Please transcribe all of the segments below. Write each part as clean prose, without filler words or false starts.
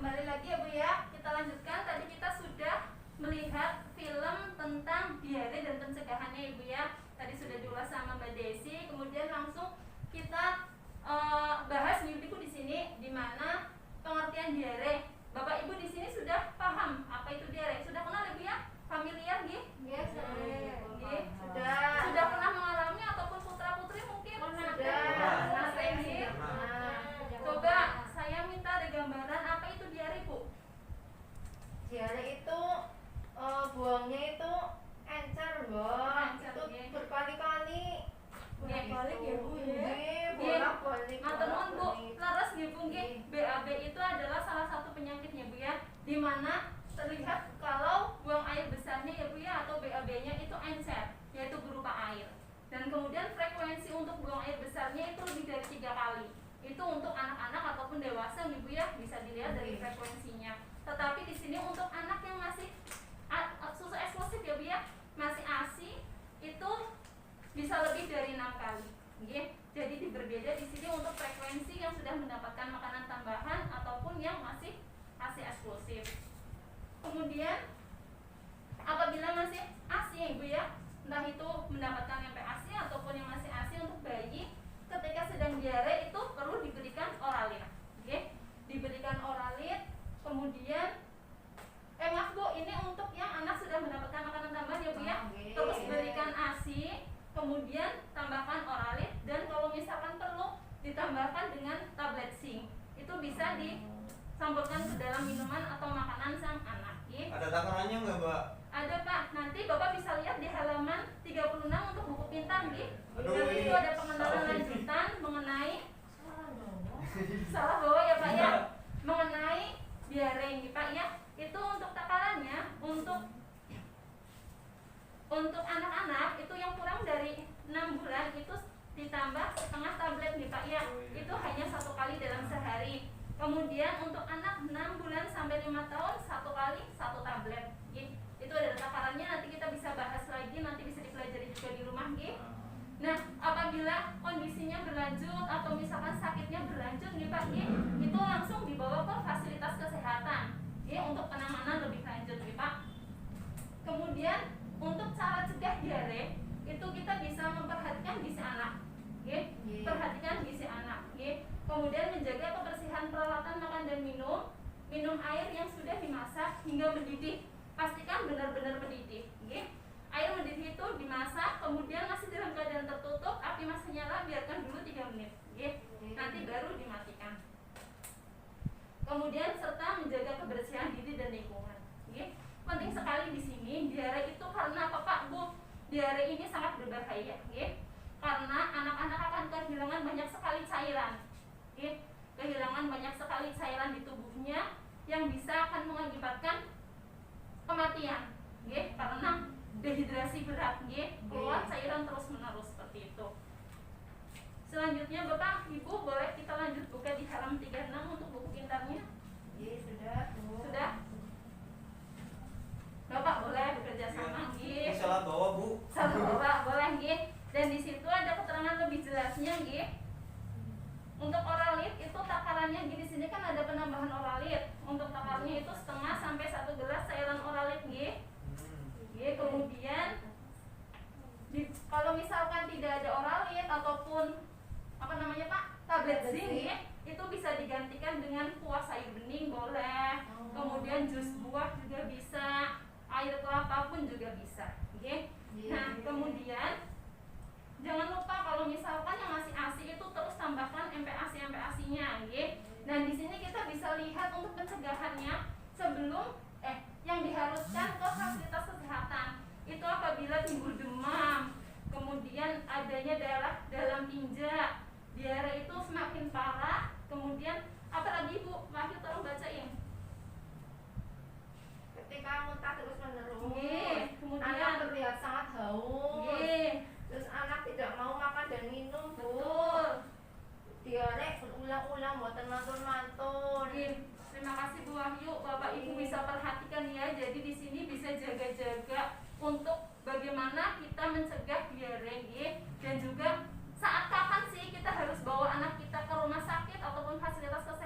kembali lagi ya Bu ya. Kita lanjutkan. Tadi kita sudah melihat film tentang diare dan pencegahannya Ibu ya. Tadi sudah diulas sama Mbak Desi. Kemudian langsung kita bahas nih Ibu di sini, di mana pengertian diare. Bapak Ibu di sini sudah paham apa itu diare? Sudah kenal Ibu ya? Familiar nggih? Yes, Sudah pernah mengalami ataupun putra putri mungkin? Sudah. Coba saya minta ada gambaran apa itu diare Bu? Diare itu buangnya itu encer, Mbak. Itu berkali-kali. Bolak-balik ya Bu ya. Bolak-balik. Matur nuwun Bu, leres nggih Bu nggih. BAB itu adalah salah satu penyakitnya Bu ya, di mana terlihat kalau buang air besarnya ya Bu ya, atau BAB-nya itu encer, yaitu berupa air. Dan kemudian frekuensi untuk buang air besarnya itu lebih dari 3 kali. Itu untuk anak-anak ataupun dewasa nih Bu ya, bisa dilihat dari frekuensinya. Tetapi di sini untuk anak yang masih susu eksklusif ya Bu ya, masih ASI, itu bisa lebih dari 6 kali. Jadi berbeda di sini untuk frekuensi yang sudah mendapatkan makanan tambahan ataupun yang masih ASI eksklusif. Kemudian apabila masih ASI ya Ibu ya, entah itu mendapatkan MPASI ataupun yang masih ASI untuk bayi, ketika sedang diare itu perlu diberikan oralit. Diberikan oralit, kemudian maaf Bu, ini untuk yang anak sudah mendapatkan makanan tambahan ya Bu ya. Terus berikan ASI, kemudian tambahkan oralit, dan kalau misalkan perlu ditambahkan dengan tablet zinc. Itu bisa dicampurkan ke dalam minuman atau makanan sang anak. Ada takarannya nggak Mbak? Ada Pak, nanti Bapak bisa lihat di halaman 36 untuk buku pintar nanti itu ada pengenalan lanjutan mengenai salah bawa ya Pak ya, mengenai diare ini Pak ya. Itu untuk takarannya, untuk anak-anak itu yang kurang dari 6 bulan itu ditambah setengah tablet nih Pak ya. Itu hanya 1 kali dalam sehari. Kemudian untuk anak 6 bulan sampai 5 tahun 1 kali 1 tablet. Itu ada takarannya, nanti kita bisa bahas lagi, nanti bisa dipelajari juga di rumah nggih. Nah, apabila kondisinya berlanjut atau misalkan sakitnya berlanjut nih Pak nggih, itu langsung dibawa ke fasilitas kesehatan untuk penanganan lebih lanjut nih Pak. Kemudian untuk cara cegah diare itu kita bisa memperhatikan gizi anak. Perhatikan gizi anak. Kemudian menjaga kebersihan peralatan makan dan minum air yang sudah dimasak hingga mendidih. Pastikan benar-benar mendidih. Air mendidih itu dimasak, kemudian masih dalam keadaan tertutup, api masih nyala, biarkan dulu 3 menit. Nanti baru dimatikan. Kemudian serta menjaga kebersihan diri dan lingkungan. Penting sekali di sini diare itu karena apa Pak Bu? Diare ini sangat berbahaya, karena anak-anak akan kehilangan banyak sekali cairan, kehilangan banyak sekali cairan di tubuhnya yang bisa akan mengakibatkan kematian, karena dehidrasi berat, keluar cairan terus-menerus seperti itu. Selanjutnya Bapak Ibu boleh kita lanjut buka di halaman 36 untuk buku pintarnya. Sudah? Bapak boleh bekerja sama, Salah bawa Bu. Salah bawa boleh, Dan di situ ada keterangan lebih jelasnya, Untuk oralit itu takarannya di sini kan ada penambahan oralit. Untuk takarannya itu setengah sampai 1 gelas cairan oralit, Kemudian kalau misalkan tidak ada oralit ataupun tablet zinc, itu bisa digantikan dengan kuah sayur bening boleh. Kemudian jus buah juga bisa, air kelapa pun juga bisa. Nah, kemudian jangan lupa kalau misalkan yang masih ASI itu terus tambahkan MPASI-nya, Dan di sini kita bisa lihat untuk pencegahannya sebelum yang diharuskan ke fasilitas kesehatan itu apabila timbul demam, kemudian adanya darah dalam tinja, diare itu semakin parah, kemudian apalagi Bu, Wahyu tolong bacain. Ketika muntah terus-menerus, kemudian anak terlihat sangat haus, terus anak tidak mau makan dan minum, Bu. Betul. Diare berulang-ulang buatan mantul-mantul. Terima kasih Bu Wahyu, Bapak Ibu bisa perhatikan ya. Jadi di sini bisa jaga-jaga untuk bagaimana kita mencegah diare, dan juga saat kapan sih kita harus bawa anak kita ke rumah sakit ataupun fasilitas kesehatan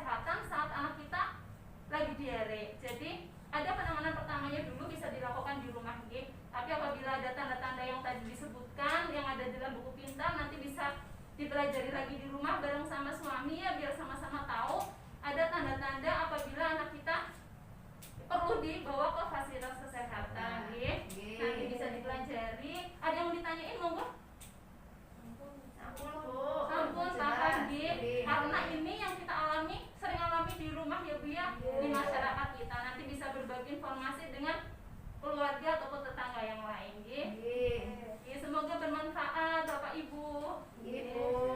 pelajari lagi di rumah bareng sama suami ya, biar sama-sama tahu ada tanda-tanda apabila anak kita perlu dibawa ke fasilitas kesehatan. Nanti bisa dipelajari. Ada yang mau ditanyain monggo? Ampun Bu. Ampun paham karena ini yang kita alami, sering alami di rumah ya Bu ya, di masyarakat kita. Nanti bisa berbagi informasi dengan keluarga ataupun tetangga yang lain. Semoga bermanfaat Bapak Ibu.